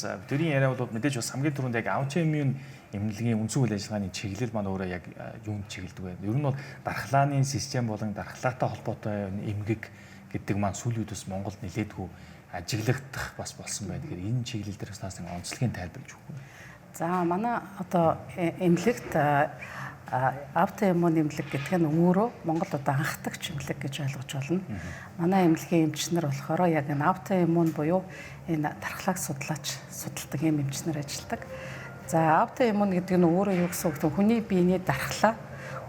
бас бидний яриа бол мэдээж бас хамгийн түрүүнд яг аутоиммун эмнэлгийн үндсэн үйл ажиллагааны чиглэл маань өөрөө яг юунд чиглэдэг вэ? Ер нь бол дархлааны систем болон дархлаатай холбоотой эмгэг гэдэг маань сүүлийн үед бас Монголд нэлээдгүй ажиглагдах бас болсон байна. Тэгэхээр энэ чиглэл дээр бас нэг онцлогийн тайлбарж өгөх үү? За манай одоо эмнэлэгт аутоиммун эмнэлэг гэдэг нь өөрөө Монгол одоо анхдагч эмнэлэг гэж ойлгож болно. Манай эмнэлгийн эмчнэр болохоор яг энэ аутоиммун буюу энэ дархлааг судалдаг юм эмчнэр ажилладаг. За аутоиммун гэдэг нь өөрөө юу гэсэн үг вэ? Хүний биений дархлаа,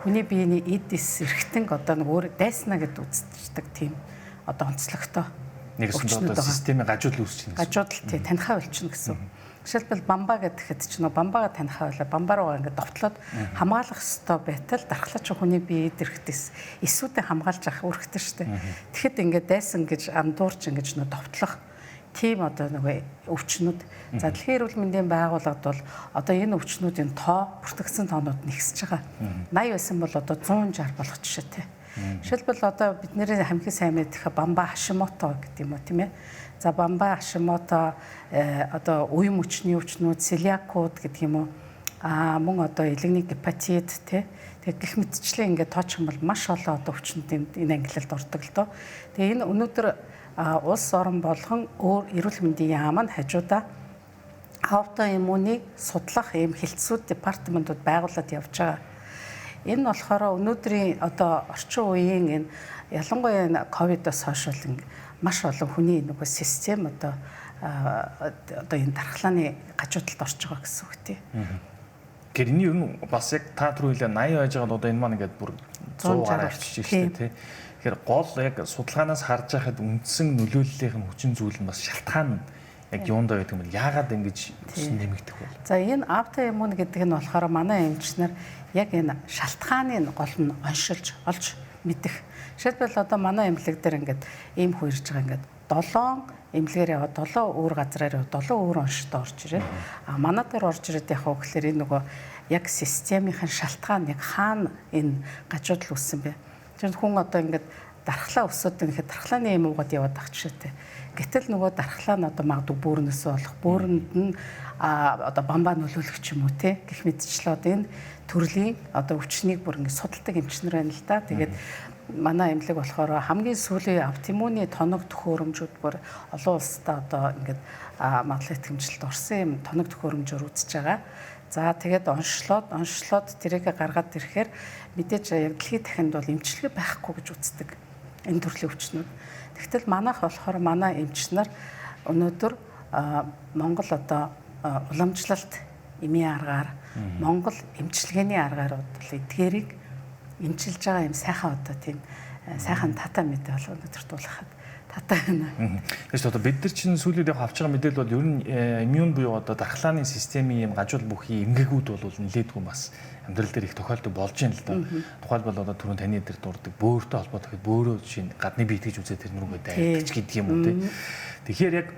хүний биений эдис эрхтэнг одоо нэг өөр дайснаа гэд үздэг тийм одоо онцлогтой. Нэгсэн одоо системийн гажуудал үүсчихнэ. Гажуудал тий танихаа болчихно гэсэн. Жишээлбэл бамбаа гэхэд чинь бамбаага танихаа байлаа бамбаа руугаа ингээд довтлоод хамгаалах ёстой байтал дархлаач хүний бие дэрхтээс эсүүдээ хамгаалж авах үүрэгтэй шүү дээ. Тэгэхэд ингээд дайсан гэж андуурч ингэж довтлох тийм одоо нэг өвчнүүд. За дэлхийн эрүүл мэндийн байгууллагад бол одоо энэ өвчнүүдийн тоо бүртгэгдсэн тоонууд нэгсэж байгаа. 80 байсан бол одоо 160 болох жишээтэй. Жишээлбэл одоо бидний хамгийн сайн мэдэх бамбаа хашимото гэдэг юм уу тийм ээ. За бамбаа хашимото одоо үе мөчний өвчнүүд целиакууд гэдэг юм уу. Мөн одоо элегний гепатит тий. Тэг гэх мэтчлэн ингээд тооцсон бол маш олон одоо өвчнүүд энэ ангиллалд ордог л доо. Тэгээ энэ өнөөдөр улс орон болгон өөр эрүүл мэндийн яам нь хажуудаа аутоиммунийг судлах ийм хэлтсүүд департаментууд байгуулад явж байгаа. Энэ болохоор өнөөдрийн одоо орчин үеийн энэ ялангуяа энэ ковидоос хойш маш олон хүний нөгөө систем одоо энэ дархлааны гажуудалд орж байгаа гэсэн үг тий. Тэгэхээр энэ ер нь бас яг та түрүү хэлээ 80 байж байгаа одоо энэ маань ингээд бүр 100 гаруй арчиж шүү дээ тий. Тэгэхээр гол яг судалгаанаас харж байхад үндсэн нөлөөллөлийн хүчин зүйл нь бас шалтгаан нь яг юундаа байдаг юм бэ? Яагаад ингэж нэмэгдэх вэ? За энэ аутоиммун гэдэг нь болохоор манай эмчнэр яг энэ шалтгааныг гол нь оншилж олж мэдэх. Жишээлбэл одоо манай эмнэлэг дээр ингээд ийм хуурж байгаа ингээд 7 эмнэлгээр яваад 7 өөр газраар яваад 7 өөр онштой орж ирээд манай дээр орж ирээд яг хөө гэхээр энэ нөгөө яг системийн шалтгаан яг хаана энэ гажуудал үүссэн бэ? Тэр хүн одоо ингээд дархлаа өсөд ингээд дархлааны эмгууд яваад ах жишээтэй. Гэтэл нөгөө дархлаа нь одоо магадгүй бөөрнөөс болох бөөрөнд нь одоо бамбаа нөлөөлөх юм уу те гэх мэтчлээд энэ төрлийн одоо өвчнийг бүр ингэ судалдаг эмчнэр байна л да. Тэгээд манай эмнэлэг болохоор хамгийн сүүлийн аутоиммуны тоног төхөөрөмжүүд бүр олон улстай одоо ингээд магадлал итгэмжлэлд орсон юм тоног төхөөрөмжөөр үзэж байгаа. За тэгээд онцлоод тэрийг гаргаад ирэхээр мэдээж яг дэлхийн дахинд бол эмчилгээ байхгүй гэж үздэг энэ төрлийн өвчнүүд. Тэгтэл манайх болохоор манай эмчнэр өнөөдөр Монгол одоо уламжлалт эмийн аргаар Монгол эмчилгээний аргаар бол эдгээрийг эмчилж байгаа юм сайхан одоо тийм сайхан тата мэдээ бол өнөөдөр дуулахад тата байна. Тэгээс одоо бид нар чинь сүүлийн яг авч байгаа мэдээлэл бол ер нь иммун буюу одоо дархлааны системийн юм гажуул бүхий эмгэгүүд бол нэлээдгүй бас амьдрал дээр их тохиолдол болж байна л да. Тухайлбал одоо түрүүн таны дээр дурдаг бөөртэй холбоотой бөөрөө жишээ гадны бие итгэж үзээ тэр нүргээ дайрч гэдэг юм уу те. Тэгэхээр яг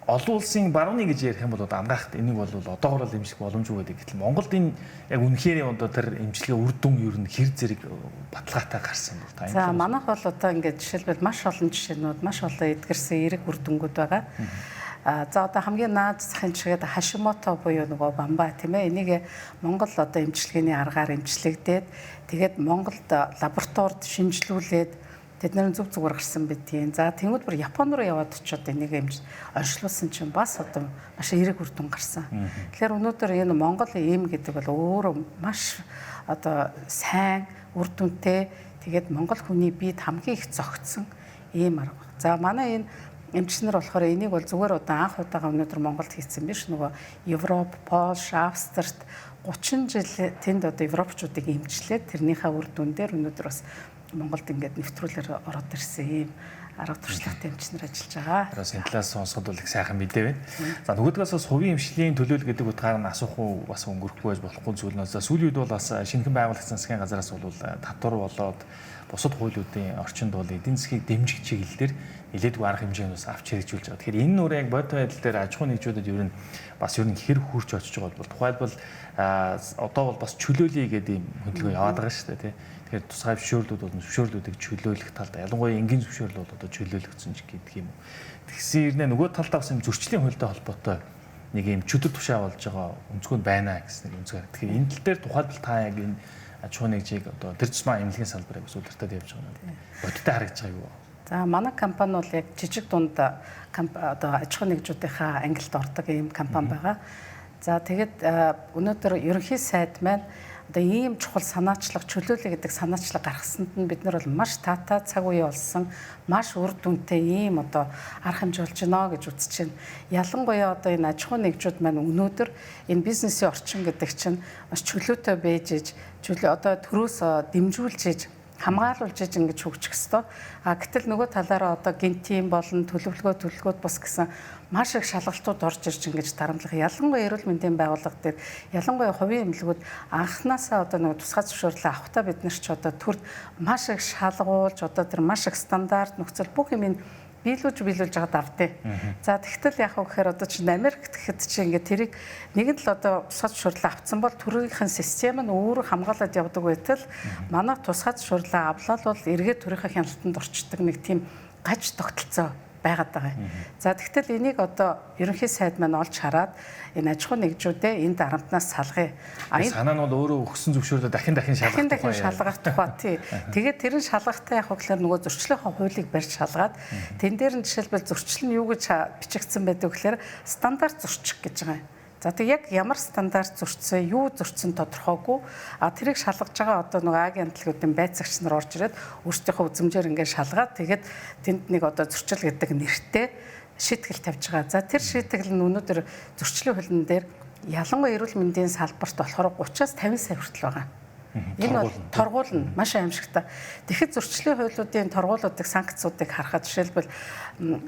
олон улсын барууны гэж ярих юм бол одоо ангаахт энийг бол одоогоор л эмчлэх боломжгүй байдаг. Гэтэл Монголд энэ яг үнэхээр одоо тэр эмчилгээ үр дүн ер нь хэр зэрэг баталгаатай гарсан бол та. За манайх бол одоо ингээд жишээлбэл маш олон жишээнүүд маш олон эдгэрсэн эерэг үр дүнгууд байгаа. За одоо хамгийн наад захын чигээд хашимото буюу нөгөө бамбаа тийм ээ энийг Монгол одоо эмчилгээний аргаар эмчлэгдээд тэгээд Монголд лабораторид шинжилүүлээд тэд нэр зүг зүгээр гарсан байдгийн. За тэнгууд бүр Японд руу яваад очиод энийг онцлуулсан чинь бас одоо маш эерэг үр дүн гарсан. Тэгэхээр өнөөдөр энэ Монгол эм гэдэг бол өөрөө маш одоо сайн үр дүнтэй тэгээд Монгол хүний биед хамгийн их зөгцсөн эм арга. За манай энэ эмчнэр болохоор энийг бол зүгээр одоо анх удаага өнөөдөр Монголд хийсэн биш нөгөө Европ, Польш, Австрт 30 жил тэнд одоо европчуудыг эмчлээд тэрнийхээ үр дүн дээр өнөөдөр бас Монголд ингээд нэвтрүүлэр ороод ирсэн юм арга туршлагатай эмчнэр ажиллаж байгаа. Тэрээс энэ талаас сонсоход бол их сайхан мэдээ байна. За нөгөөдгөөс бас хувийн эмчлийн төлөөлөл гэдэг утгаар нь асуух уу бас өнгөрөхгүй байж болохгүй зүйл нь. За сүүлийн үед бол бас шинэхэн байгуулагдсан засгийн газраас бол татвар болоод бусад хуулиудын орчинд бол эдийн засгийг дэмжих чиглэлээр нэлээдгүй арга хэмжээнээс авч хэрэгжүүлж байгаа. Тэгэхээр энэ нүрээ яг бодит байдал дээр аж ахуйн нэгжүүдэд ер нь бас ер нь хэр хурж очиж байгаа бол тухайлбал одоо бол бас чөлөөлөе гэдэг юм хөдөлгөөн яваад байгаа шүү дээ тий. Тэгэхээр тусгай зөвшөөрлүүд бол зөвшөөрлүүдийг чөлөөлөх талд ялангуяа энгийн зөвшөөрөл бол одоо чөлөөлөгдсөн ч гэдэг юм уу. Тэгсэн ирнэ нөгөө талдаа бас юм зөрчлийн хуультай холбоотой нэг юм чөтөр тушаа болж байгаа өнцгөө байна гэсэн нэг өнцгөр. Тэгэхээр энэ тал дээр тухайлбал та яг энэ аж ахуй нэгжийг одоо тэр тусмаа эмнэлгийн салбарыг сүүлдэртад явж байгаа юм. Бодиттой харагдаж байгаа юу? За манай компани бол яг жижиг дунд одоо аж ахуй нэгжүүдийнхаа ангилд ордог ийм компани байгаа. За тэгээд өнөөдөр ерөнхий сайд маань одоо ийм чухал санаачлага чөлөөлөе гэдэг санаачлага гаргасанд нь бид нар бол маш таатай цаг үе болсон, маш үр дүнтэй ийм одоо арга хэмжээ болж байна гэж үзэж байна. Ялангуяа одоо энэ аж ахуй нэгжүүд маань өнөөдөр энэ бизнесийн орчин гэдэг чинь маш чөлөөтэй байж иж, одоо төрөөс дэмжүүлж иж хамгаалуулж иж ингэж хөгжих ёстой. Гэтэл нөгөө талаараа одоо гинтийн болон төлөвлөгөөт бус гэсэн маш их шалгалтууд орж ирж ингэж дарамтлах. Ялангуяа эрүүл мэндийн байгууллага дээр ялангуяа хувийн эмнэлгүүд анханасаа одоо нөгөө тусгай зөвшөөрлөө авахтаа бид нар ч одоо төрд маш их шалгуулж одоо тэр маш их стандарт нөхцөл бүх юм биелүүлж байгаа давтыг. За тэгтэл яг гэхээр одоо чинь Америкт гэхэд чинь ингээд тэрийг нэг л одоо тусгай зөвшөөрлөө авцсан бол төрийнхээ систем нь өөрөө хамгаалаад явдаг байтал манай тусгай зөвшөөрлөө авлаа бол эргээд төрийнхээ хяналтанд орчдөг нэг тийм гаж тогтолцоо байгаад байгаа. За тэгтэл энийг одоо ерөнхий сайд маань олж хараад энэ аж ахуй нэгжүүдээ энэ дарамтнаас салгая. Санаа нь бол өөрөө өгсөн зөвшөөрлөө дахин шалгах тухай тий. Тэгээд тэр нь шалгахтаа яг гэхээр нөгөө зөрчлийн хуулийг барьж шалгаад тэн дээр нь жишээлбэл зөрчил нь юу гэж бичигдсэн байдаг гэхээр стандарт зөрчих гэж байгаа юм. За тэг яг ямар стандарт зөрчсөн, юу зөрчсөн тодорхойгүй. Тэрийг шалгаж байгаа одоо нөгөө агийн хамтлагуудын байцаагч нар орж ирээд өөрсдийнхөө үзмжээр ингээд шалгаад тэгээд тэнд нэг одоо зөрчил гэдэг нэртэй шийтгэл тавьж байгаа. За тэр шийтгэл нь өнөөдөр зөрчлийн хуулин дээр ялангуяа эрүүл мэндийн салбарт болохоор 30-аас 50 сая хүртэл байгаа. Энэ бол торгуулна маш аимшигтай. Тэгэхэд зөрчлийн хуулиудын торгуулуудыг санкцуудыг харахад жишээлбэл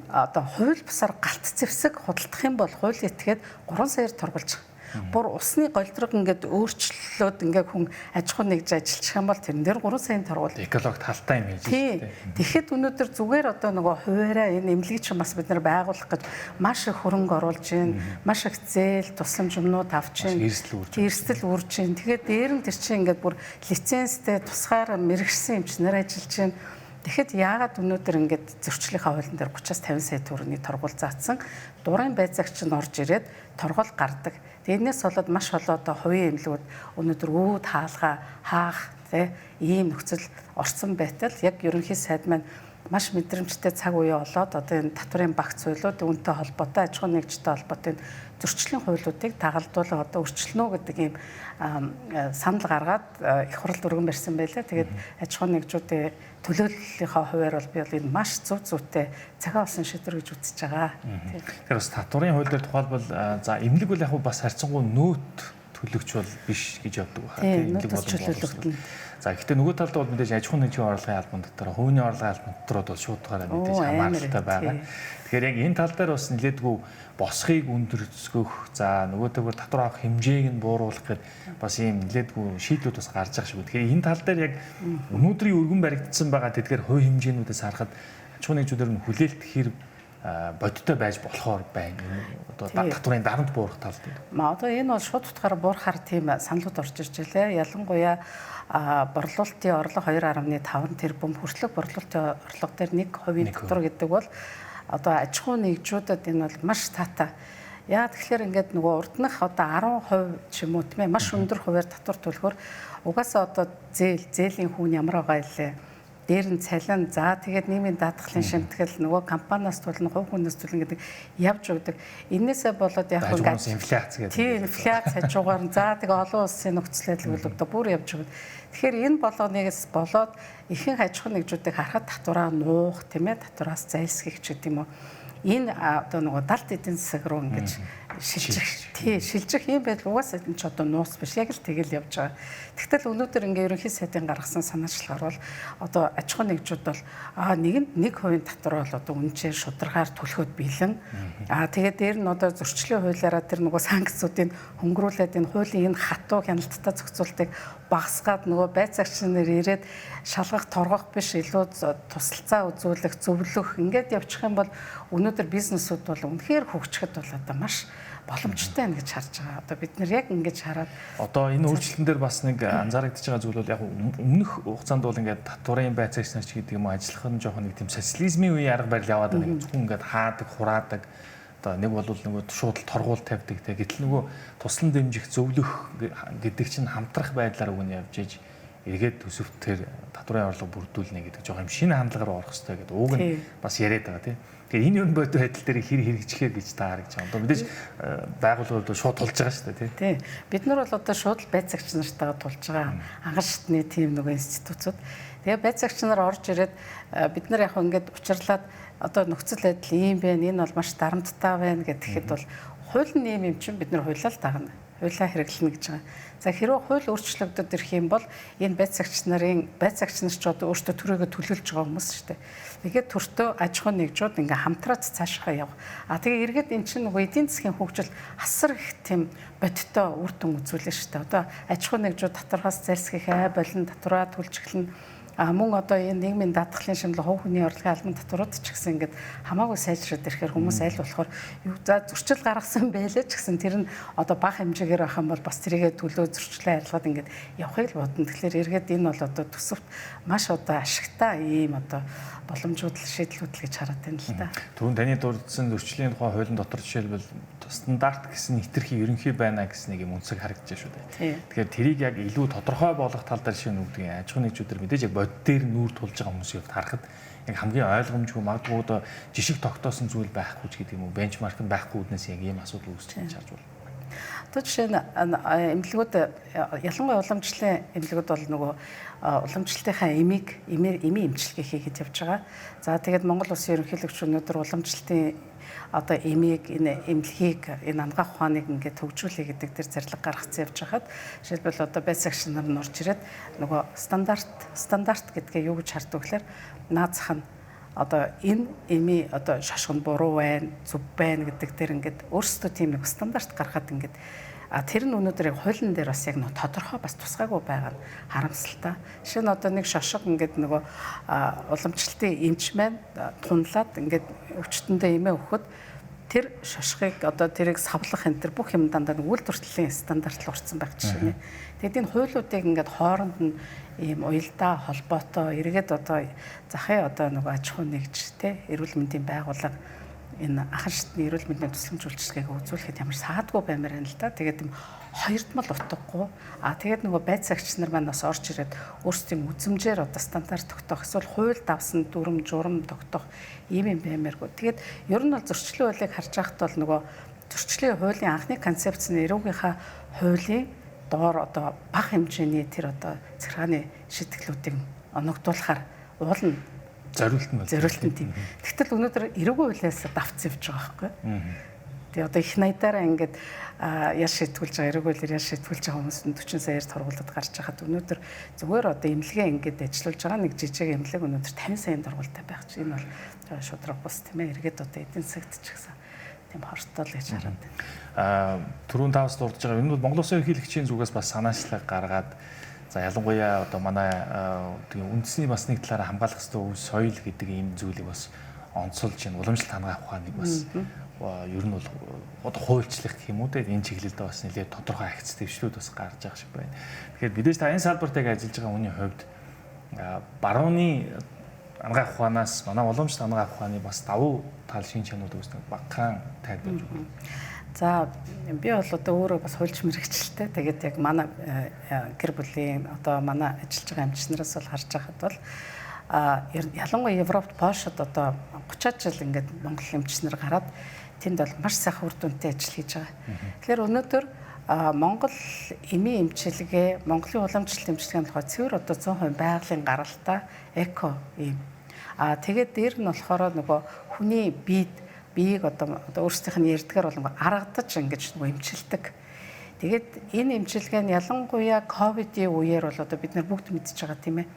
одоо хууль бусаар галт зэвсэг худалдах юм бол хууль этгээд 3 саяар торгуулж байгаа. Бүр усны голдрог ингээд өөрчлөлөөд ингээд хүн аж ахуй нэгж ажиллах юм бол тэрэн дээр 3 саяын торгуул. Экологи талтай юм хийж байна. Тэгэхэд өнөөдөр зүгээр одоо нөгөө хуваараа энэ эмнэлгийг ч бас бид нар байгуулах гэж маш их хөрөнгө оруулж байна. Маш их зээл тусламж юмнууд авч байна. Эрсдэл үрж байна. Тэгээд дээр нь тэр чинь ингээд бүр лицензтэй тусгаар мэрэгсэн эмчнэр ажиллаж байна. Тэгэхэд яагаад өнөөдөр ингээд зөрчлийн хавуулан дээр 30-аас 50 сая төгрөгийн торгуул заасан дурын байцаагч нь орж ирээд торгуул гардаг. Энээс болоод маш олон одоо хувийн эмнэлгүүд өнөөдөр үүд хаалгаа хаах ийм нөхцөл орсон байтал яг ерөнхий сайд маань маш мэдрэмжтэй цаг үе болоод одоо энэ татварын багц хуулиуд үүнтэй холбоотой аж ахуй нэгжтэй холбоотой зөрчлийн хуулиудыг дагалдуулаад одоо өрчлөнө гэдэг ийм санал гаргаад их хурлд өргөн барьсан байлаа. Тэгээд аж ахуй нэгжүүдийн төлөөллийнхаа хувьар бол би бол энэ маш зүйтэй цагаан болсон шийдвэр гэж үзэж байгаа. Тэгэхээр бас татварын хууль дээр тухайлбал за эмнэлэг бол яг бас харьцангуй нөөт төлөгч бол биш гэж явдаг байна. Эмнэлэг бол за гэхдээ нөгөө талд бол мэдээж аж ахуй нэгжийн орлогын албан дотор хувийн орлогын албан дотор бол шуудгаараа мэдээж хамааралтай байгаа. Тэгэхээр яг энэ тал дээр бас нэлээдгүй босхийг өндөрцгөх за нөгөө төгөр татвар авах хэмжээг нь бууруулах гэд бас ийм нэлээдгүй шийдлүүд бас гарч байгаа шүү. Тэгэхээр энэ тал дээр яг өнөөдрийн өргөн баригдсан байгаа тэдгээр хувь хэмжээнүүдээс харахад аж ахуй нэгжүүдээр нь хүлээлт хэрэг бодиттой байж болохоор байна. Одоо татварын дарамт буурах тал дээр. Одоо энэ бол шууд утгаараа буурахаар тийм саналууд орж ирж байлаа. Ялангуяа борлуулалтын орлого 2.5 тэрбум хүртэлх борлуулалтын орлого дээр 1% татвар гэдэг бол одоо аж ахуй нэгжүүдэд энэ бол маш таатай. Яа тэгэхээр ингээд нөгөө урднах одоо 10% ч юм уу тийм ээ маш өндөр хувиар татвар төлөхөөр угаасаа одоо зээлийн хүн ямар байгаа илээ. Дээр нь цалин за тэгээд нийгмийн даатгалын шимтгэл нөгөө компаниас тулна хувь хүнээс тулна гэдэг явж өгдөг. Энээсээ болоод яг инфляц гэдэг. Тийм инфляц хажуугаар нь за тэгээд олон улсын нөхцөл байдал бол бүр явж өгдөг. Тэгэхээр энэ болгоныг болоод ихэнх аж ахуй нэгжүүдийг харахад татвараа нуух тийм ээ татвараас зайлсхийх ч гэдэг юм уу. Энэ одоо нөгөө далд эдийн засаг руу ингэж шилжих юм байл угаасаа энэ ч одоо нуус биш яг л тэгэл явж байгаа. Тэгтэл өнөөдөр ингээ ерөнхий сайдын гаргасан санаачлагаар бол одоо аж ахуй нэгжүүд бол нэгэнд 1% татвар бол одоо үнэхээр шударгаар төлөхөд бэлэн. Тэгээд дээр нь одоо зөрчлийн хуулиараа тэр нөгөө санкцуудыг хөнгөрүүлээд энэ хуулийн энэ хатуу хяналттай зохицуултыг багасгаад нөгөө байцаагч нар ирээд шалгах торгох биш илүү тусалцаа үзүүлэх зөвлөх ингээд явчих юм бол өнөөдөр бизнесүүд бол үнэхээр хөгжихэд бол одоо маш боломжтой байна гэж харж байгаа. Одоо бид нар яг ингэж хараад одоо энэ өөрчлөлтөн дээр бас нэг анзаарэгдэж байгаа зүйл бол яг өмнөх хугацаанд бол ингээд татварын байцаагч нар ч гэдэг юм уу ажиллах нь жоохон нэг тийм социализмын үеийн арга барил яваад байгаа. Зөвхөн ингээд хаадаг, хураадаг Одоо нэг бол нөгөө шууд торгуул тавьдаг те. Гэтэл нөгөө туслан дэмжих зөвлөх гэдэг чинь хамтрах байдлаар үгэн явж иж эргээд төсөвт тэр татварын орлого бүрдүүлнэ гэдэг жоо юм шинэ хандлагаар орох хэрэгтэй гэдэг уг нь бас яриад байгаа тийм. Тэгээ энэ юм бодит байдал дээр хэр хэрэгжихээр гэж та харагдаж байгаа. Одоо мэдээж байгууллагууд шууд тулж байгаа шүү дээ тийм. Бид нар бол одоо шууд байцаагч нартайгаа тулж байгаа. Анхан шатны тийм нөгөө институтууд. Тэгээ байцаагч нар орж ирээд бид нар яг ингээд учирлаад одоо нөхцөл байдал ийм байна, энэ бол маш дарамттай байна гэхэд бол хуулийн ийм юм чинь бид нар хуулиа л дагна. Хуулиа хэрэглэнэ гэж байгаа. За хэрвээ хууль өөрчлөгдөд ирэх юм бол энэ байцаагч нар ч одоо өөртөө төрөөгөө төлөвлөж байгаа хүмүүс шүү дээ. Тэгээд төртөө аж ахуй нэгжүүд ингээ хамтраад цаашгаа яв. Тэгээ эргээд эн чинь нөгөө эдийн засгийн хөгжил асар их тийм бодиттой үр дүн үзүүлнэ шүү дээ. Одоо аж ахуй нэгжүүд татвархаас зайлсхийхээ болон татвараа төлж эхэлнэ. Мөн одоо энэ нийгмийн даатгалын шимлэг хувь хүний орлогын албан татварууд ч гэсэн ингээд хамаагүй сайжраад ирэхээр хүмүүс аль болохоор юу за зөрчил гаргасан байлаа ч гэсэн тэр нь одоо бага хэмжээгээр байх юм бол бас тэрийгэ төлөө зөрчлөө арилгаад ингээд явахыг л бодно. Тэгэхээр эргээд энэ бол одоо төсөвт маш одоо ашигтай ийм одоо боломжууд шийдлүүд л гэж хараад байна л да. Түрүүн таны дурдсан зөрчлийн тухай хуулийн дотор жишээлбэл стандарт гэсэн хэтэрхий ерөнхий байна гэсэн нэг юм үнсэг харагдаж шүү дээ. Тэгэхээр тэрийг яг илүү тодорхой болгох тал дээр шинэ үгдгийн аж ахуй нэгжүүдэр мэдээж яг бод дээр нүүр тулж байгаа хүмүүсийг харахад яг хамгийн ойлгомжгүй магадгүй одоо жишг тогтоосон зүйл байхгүй ч гэдэг юм уу бенчмарк нь байхгүй үднээс яг ийм асуудал үүсэж charge болно. Одоо жишээ нь эмнэлгүүд ялангуяа уламжлалын эмнэлгүүд бол нөгөө уламжлалтынхаа эмийн эмчилгээ хийгээд явж байгаа. За тэгээд Монгол Улсын ерөнхийлөгч өнөөдөр уламжлалтын одоо эмийг энэ эмнэлгийг энэ ангаах ухааныг ингээд хөгжүүлэх гэдэг дээр зарлага гаргацсан явж хахад жишээлбэл одоо байцаагч нар нь орж ирээд нөгөө стандарт гэдгээ юу гэж хардаг вэхээр наазах нь одоо энэ эми одоо шашгын буруу байна, зөв байна гэдэг дээр ингээд өөрсдөө тийм нэг стандарт гаргаад ингээд тэр нь өнөөдөр яг хуулийн дээр бас яг нэг тодорхой бас тусгаагүй байгаа нь харамсалтай. Жишээ нь одоо нэг шашиг ингээд нөгөө уламжлалтын эмч маань тунлаад ингээд өвчтөндөө эмээ өгөхөд тэр шашигыг одоо тэрийг савлах энэ төр бүх юм дандаа үйлдвэрлэлийн стандартлал урьдсан байх жишээ нь. Тэгэд энэ хуулиудыг ингээд хооронд нь ийм уялдаа холбоотой эргээд одоо захын одоо нөгөө аж ахуй нэгж те эрүүл мэндийн байгууллага энэ анхан шатны эрүүл мэндийн тусламж үйлчилгээг үзүүлэхэд ямар саадгүй баймаар байна л да. Тэгээд юм хоёрдмал утгагүй. Тэгээд нөгөө байцаагч нар маань бас орж ирээд өөрсдийн үзмжээр одоо стандарт тогтоох эсвэл хууль давсан дүрм журам тогтоох ийм юм баймааргүй. Тэгээд ер нь бол зөрчлийн хуулийг харж байхад бол нөгөө зөрчлийн хуулийн анхны концепц нь эрүүгийнхаа хуулийн доор одоо бага хэмжээний тэр одоо захиргааны шийдвэрлүүдийг оногдуулахаар уулна зориулт нь тийм. Тэгтэл өнөөдөр эрүүгийн хуулиас давцсан явж байгаа байхгүй. Тэгээ одоо их найдаараа ингээд яш шийтгүүлж байгаа эрүүгийн хуулиар яш шийтгүүлж байгаа хүмүүс нь 40 саяар торгуулад гарч байхад өнөөдөр зүгээр одоо эмнэлгээ ингээд ажиллуулж байгаа нэг жижиг эмнэлэг өнөөдөр 50 саяын торгуултай байх чинь энэ бол шудраг бус тийм ээ. Эргээд одоо эдийн засагт ч гэсэн тийм хортой л гэж хараад байна. Түрүүн тавс дурдж байгаа энэ бол Монгол Улсын ерөнхийлөгчийн зүгээс бас санаачлаг гаргаад за ялангуяа одоо манай тийм үндэсний бас нэг талаараа хамгаалах ёстой өв соёл гэдэг ийм зүйлийг бас онцолж байна. Уламжлалт хангах ухааныг бас ер нь бол одоо хуульчлах гэх юм уу те энэ чиглэлдээ бас нэлээд тодорхой агц дэвшлүүд бас гарч байгаа шиг байна. Тэгэхээр бидээс та энэ салбарт яг ажиллаж байгаа хүний хувьд барууны ангаах ухаанаас манай уламжлалт хангах ухааны бас давуу тал шин чанарууд үүсдэг багахан тайлбарж өгнө. За би бол одоо өөрөө бас хуульч мэрэгчлээ. Тэгээд яг манай гэр бүлийн одоо манай ажиллаж байгаа эмчнараас бол харж байхад бол ялангуяа Европт, Польшид одоо 30 жил ингээд Монгол эмчнэр гараад тэнд бол маш сайхан үр дүнтэй ажил хийж байгаа. Тэгэхээр өнөөдөр Монгол эмийн эмчилгээ, Монголын уламжлалт эмчилгээний тухай цэвэр одоо 100% байгалийн гаралтай эко юм. Тэгээд дээр нь болохоор нөгөө хүний биеийг одоо өөрсдийнх нь ярьдгаар бол аргадаж ингэж нөгөө эмчилдэг. Тэгээд энэ эмчилгээ нь ялангуяа ковидын үеэр бол одоо бид нар бүгд мэдчихэж байгаа тийм ээ.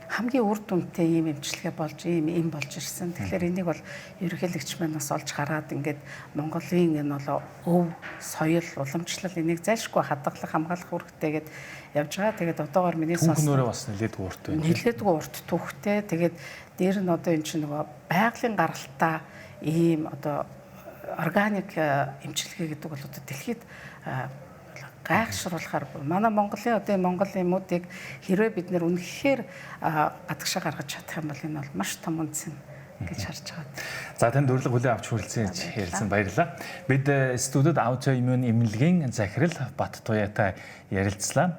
Хамгийн үр дүнтэй ийм эмчилгээ болж ийм болж ирсэн. Тэгэхээр энийг бол ерөнхийлөгч маань бас олж хараад ингээд Монголын энэ бол өв, соёл, уламжлал энийг зайлшгүй хадгалах, хамгаалах үүрэгтэйгээд явж байгаа. Тэгээд одоогоор миний сонсноор бас нэлээдгүй урт байна. Нэлээдгүй урт түүхтэй. Тэгээд дээр нь одоо энэ чинь нөгөө байгалийн гаралтай ийм одоо органик эмчилгээ гэдэг бол одоо дэлхийд гайхшруулахаар манай Монголын одоо Монгол эмүүдийг хэрвээ бид нэр үнэхээр гадагшаа гаргаж чадах юм бол энэ бол маш том үнцэн гэж харж байгаа. За танд урилга хүлээн авч хүрэлцэн ярилцсан баярлалаа. Бид студид аутоиммун эмнэлгийн захирал Бат Туяатай ярилцлаа.